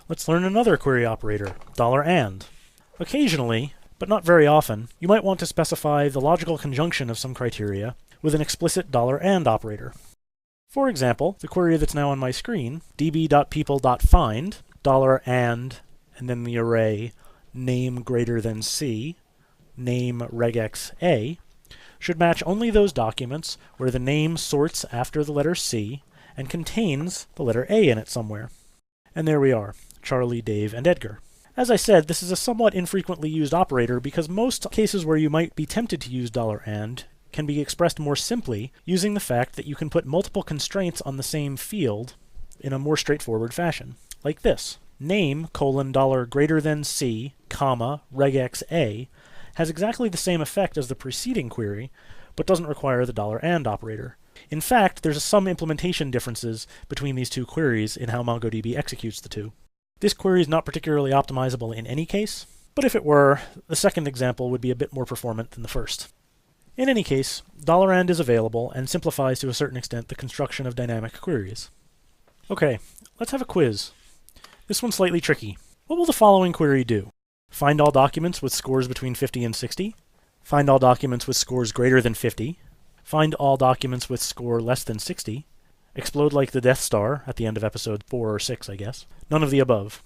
Let's learn another query operator, $and. Occasionally, but not very often, you might want to specify the logical conjunction of some criteria with an explicit $and operator. For example, the query that's now on my screen, db.people.find, $and then the array name greater than C, name regex A, should match only those documents where the name sorts after the letter C and contains the letter A in it somewhere. And there we are, Charlie, Dave, and Edgar. As I said, this is a somewhat infrequently used operator because most cases where you might be tempted to use $and can be expressed more simply using the fact that you can put multiple constraints on the same field in a more straightforward fashion, like this. Name $greater than C, comma, regex A has exactly the same effect as the preceding query, but doesn't require the $and operator. In fact, there's some implementation differences between these two queries in how MongoDB executes the two. This query is not particularly optimizable in any case, but if it were, the second example would be a bit more performant than the first. In any case, $and is available and simplifies to a certain extent the construction of dynamic queries. Okay, let's have a quiz. This one's slightly tricky. What will the following query do? Find all documents with scores between 50 and 60. Find all documents with scores greater than 50. Find all documents with score less than 60. Explode like the Death Star at the end of episode 4 or 6, I guess. None of the above.